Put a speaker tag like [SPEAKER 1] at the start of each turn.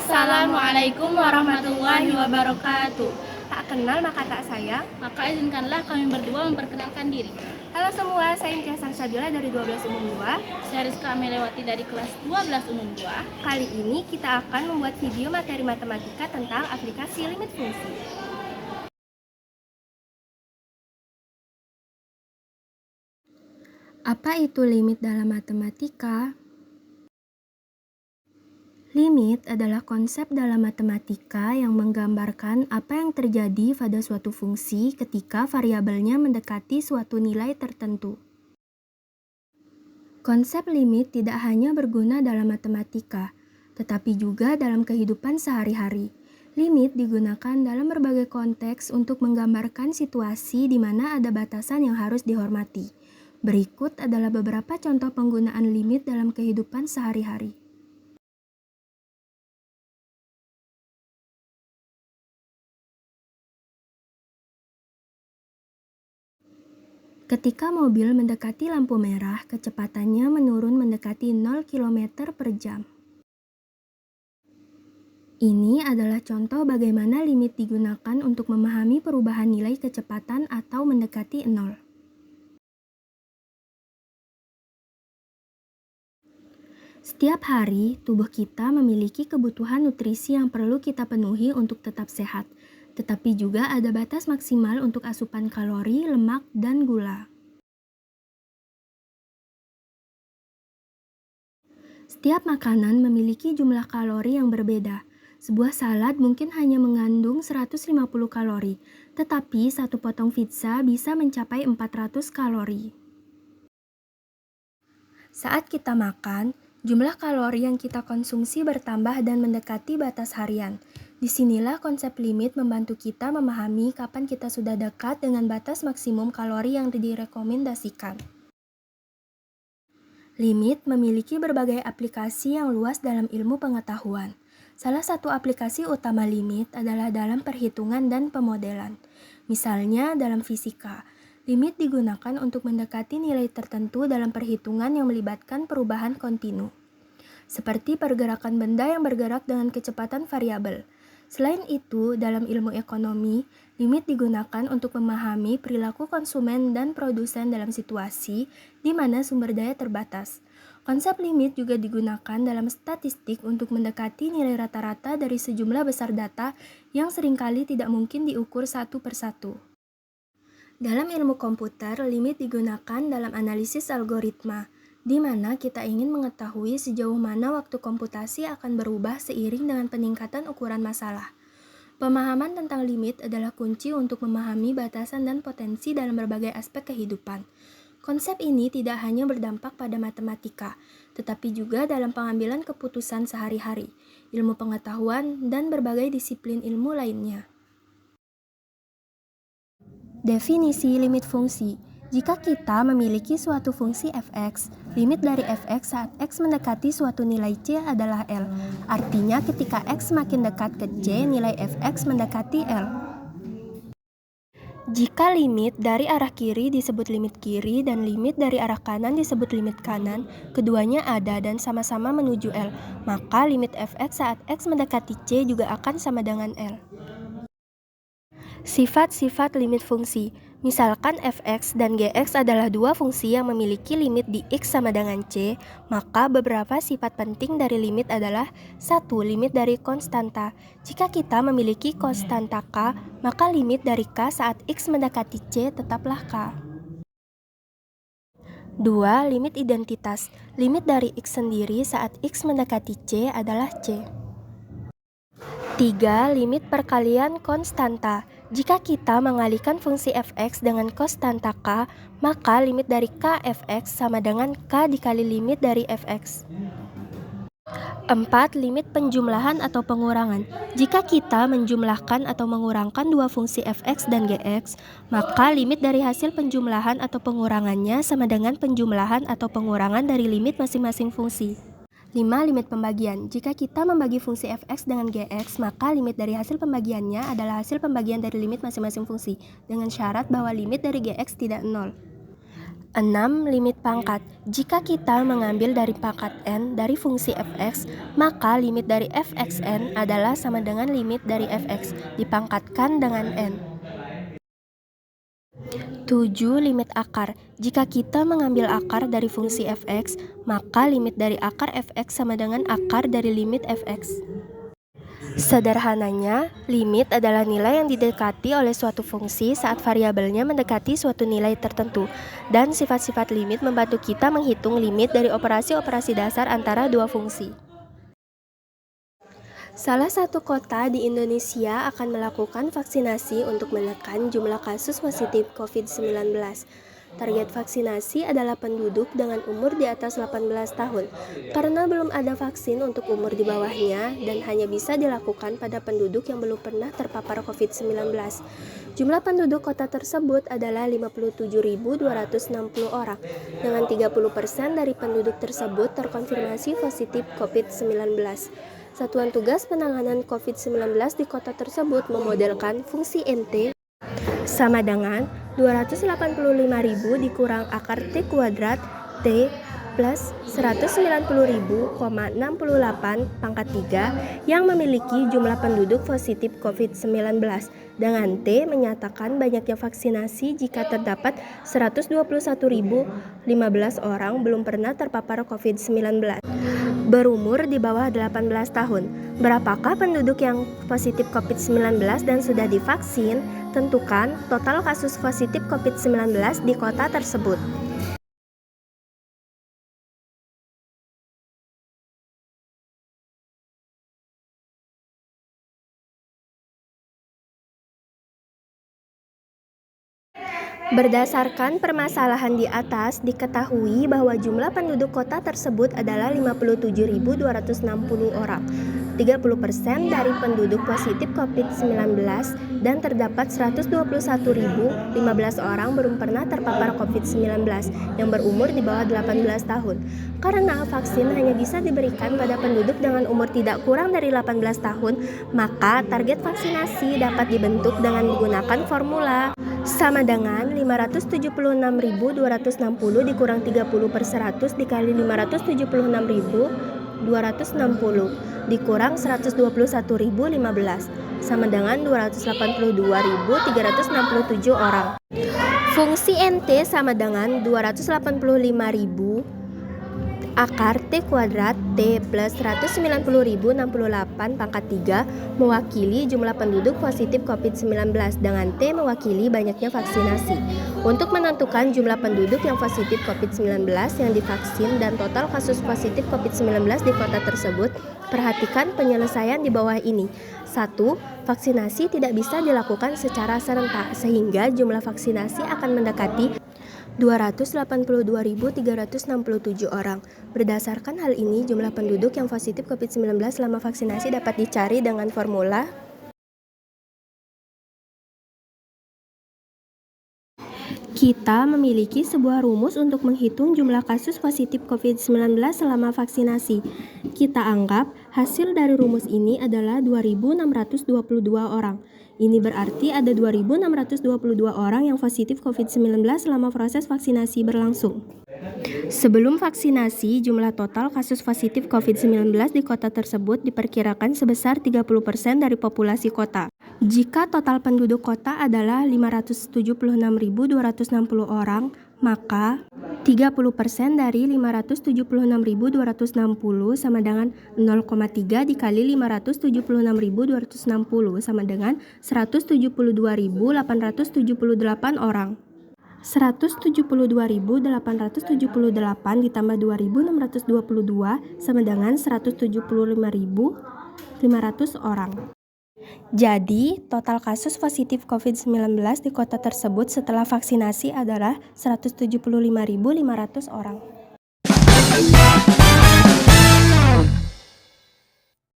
[SPEAKER 1] Assalamualaikum warahmatullahi wabarakatuh.
[SPEAKER 2] Tak kenal maka tak sayang.
[SPEAKER 1] Maka izinkanlah kami berdua memperkenalkan diri.
[SPEAKER 2] Halo semua, saya Intia Salsabila dari 12 Umum 2.
[SPEAKER 1] Saya Rizka Amelewati dari kelas 12 Umum 2.
[SPEAKER 2] Kali ini kita akan membuat video materi matematika tentang aplikasi limit fungsi. Apa itu limit dalam matematika? Limit adalah konsep dalam matematika yang menggambarkan apa yang terjadi pada suatu fungsi ketika variabelnya mendekati suatu nilai tertentu. Konsep limit tidak hanya berguna dalam matematika, tetapi juga dalam kehidupan sehari-hari. Limit digunakan dalam berbagai konteks untuk menggambarkan situasi di mana ada batasan yang harus dihormati. Berikut adalah beberapa contoh penggunaan limit dalam kehidupan sehari-hari. Ketika mobil mendekati lampu merah, kecepatannya menurun mendekati 0 km per jam. Ini adalah contoh bagaimana limit digunakan untuk memahami perubahan nilai kecepatan atau mendekati 0. Setiap hari, tubuh kita memiliki kebutuhan nutrisi yang perlu kita penuhi untuk tetap sehat. Tetapi juga ada batas maksimal untuk asupan kalori, lemak, dan gula. Setiap makanan memiliki jumlah kalori yang berbeda. Sebuah salad mungkin hanya mengandung 150 kalori, tetapi satu potong pizza bisa mencapai 400 kalori. Saat kita makan, jumlah kalori yang kita konsumsi bertambah dan mendekati batas harian. Disinilah konsep limit membantu kita memahami kapan kita sudah dekat dengan batas maksimum kalori yang direkomendasikan. Limit memiliki berbagai aplikasi yang luas dalam ilmu pengetahuan. Salah satu aplikasi utama limit adalah dalam perhitungan dan pemodelan. Misalnya dalam fisika, limit digunakan untuk mendekati nilai tertentu dalam perhitungan yang melibatkan perubahan kontinu, seperti pergerakan benda yang bergerak dengan kecepatan variabel. Selain itu, dalam ilmu ekonomi, limit digunakan untuk memahami perilaku konsumen dan produsen dalam situasi di mana sumber daya terbatas. Konsep limit juga digunakan dalam statistik untuk mendekati nilai rata-rata dari sejumlah besar data yang seringkali tidak mungkin diukur satu persatu. Dalam ilmu komputer, limit digunakan dalam analisis algoritma, di mana kita ingin mengetahui sejauh mana waktu komputasi akan berubah seiring dengan peningkatan ukuran masalah. Pemahaman tentang limit adalah kunci untuk memahami batasan dan potensi dalam berbagai aspek kehidupan. Konsep ini tidak hanya berdampak pada matematika, tetapi juga dalam pengambilan keputusan sehari-hari, ilmu pengetahuan, dan berbagai disiplin ilmu lainnya. Definisi limit fungsi. Jika kita memiliki suatu fungsi f(x), limit dari f(x) saat x mendekati suatu nilai c adalah L. Artinya ketika x semakin dekat ke c, nilai f(x) mendekati L. Jika limit dari arah kiri disebut limit kiri dan limit dari arah kanan disebut limit kanan, keduanya ada dan sama-sama menuju L, maka limit f(x) saat x mendekati c juga akan sama dengan L. Sifat-sifat limit fungsi. Misalkan f(x) dan gx adalah dua fungsi yang memiliki limit di x sama dengan c, maka beberapa sifat penting dari limit adalah 1. Limit dari konstanta. Jika kita memiliki konstanta k, maka limit dari k saat x mendekati c tetaplah k. 2. Limit identitas. Limit dari x sendiri saat x mendekati c adalah c. 3. Limit perkalian konstanta. Jika kita mengalikan fungsi f(x) dengan konstanta k, maka limit dari k f(x) sama dengan k dikali limit dari f(x). 4. Limit penjumlahan atau pengurangan. Jika kita menjumlahkan atau mengurangkan dua fungsi f(x) dan gx, maka limit dari hasil penjumlahan atau pengurangannya sama dengan penjumlahan atau pengurangan dari limit masing-masing fungsi. 5. Limit pembagian. Jika kita membagi fungsi f(x) dengan gx, maka limit dari hasil pembagiannya adalah hasil pembagian dari limit masing-masing fungsi, dengan syarat bahwa limit dari gx tidak 0. 6. Limit pangkat. Jika kita mengambil dari pangkat n dari fungsi fx, maka limit dari fxn adalah sama dengan limit dari fx dipangkatkan dengan n. 7. Limit akar. Jika kita mengambil akar dari fungsi fx, maka limit dari akar fx sama dengan akar dari limit fx. Sederhananya, limit adalah nilai yang didekati oleh suatu fungsi saat variabelnya mendekati suatu nilai tertentu, dan sifat-sifat limit membantu kita menghitung limit dari operasi-operasi dasar antara dua fungsi. Salah satu kota di Indonesia akan melakukan vaksinasi untuk menekan jumlah kasus positif COVID-19. Target vaksinasi adalah penduduk dengan umur di atas 18 tahun, karena belum ada vaksin untuk umur di bawahnya dan hanya bisa dilakukan pada penduduk yang belum pernah terpapar COVID-19. Jumlah penduduk kota tersebut adalah 57.260 orang, dengan 30% dari penduduk tersebut terkonfirmasi positif COVID-19. Satuan Tugas Penanganan COVID-19 di kota tersebut memodelkan fungsi NT sama dengan 285.000 dikurang akar T kuadrat T plus 190.000,68 pangkat 3 yang memiliki jumlah penduduk positif COVID-19, dengan T menyatakan banyaknya vaksinasi jika terdapat 121.015 orang belum pernah terpapar COVID-19. Berumur di bawah 18 tahun. Berapakah penduduk yang positif COVID-19 dan sudah divaksin? Tentukan total kasus positif COVID-19 di kota tersebut. Berdasarkan permasalahan di atas, diketahui bahwa jumlah penduduk kota tersebut adalah 57.260 orang, 30% dari penduduk positif COVID-19, dan terdapat 121.015 orang belum pernah terpapar COVID-19 yang berumur di bawah 18 tahun. Karena vaksin hanya bisa diberikan pada penduduk dengan umur tidak kurang dari 18 tahun, maka target vaksinasi dapat dibentuk dengan menggunakan formula sama dengan 576.260 dikurang 30/100 dikali 576.260 dikurang 121.015 sama dengan 282.367 orang. Fungsi NT sama dengan 285.000 akar T kuadrat T plus 190.068 pangkat 3 mewakili jumlah penduduk positif COVID-19, dengan T mewakili banyaknya vaksinasi. Untuk menentukan jumlah penduduk yang positif COVID-19 yang divaksin dan total kasus positif COVID-19 di kota tersebut, perhatikan penyelesaian di bawah ini. 1. Vaksinasi tidak bisa dilakukan secara serentak sehingga jumlah vaksinasi akan mendekati 282.367 orang. Berdasarkan hal ini, jumlah penduduk yang positif COVID-19 selama vaksinasi dapat dicari dengan formula kita memiliki sebuah rumus untuk menghitung jumlah kasus positif COVID-19 selama vaksinasi. Kita anggap hasil dari rumus ini adalah 2.622 orang. Ini berarti ada 2.622 orang yang positif COVID-19 selama proses vaksinasi berlangsung. Sebelum vaksinasi, jumlah total kasus positif COVID-19 di kota tersebut diperkirakan sebesar 30% dari populasi kota. Jika total penduduk kota adalah 576.260 orang, maka 30% dari 576.260 sama dengan 0,3 dikali 576.260 sama dengan 172.878 orang. 172.878 ditambah 2.622 sama dengan 175.500 orang. Jadi, total kasus positif COVID-19 di kota tersebut setelah vaksinasi adalah 175.500 orang.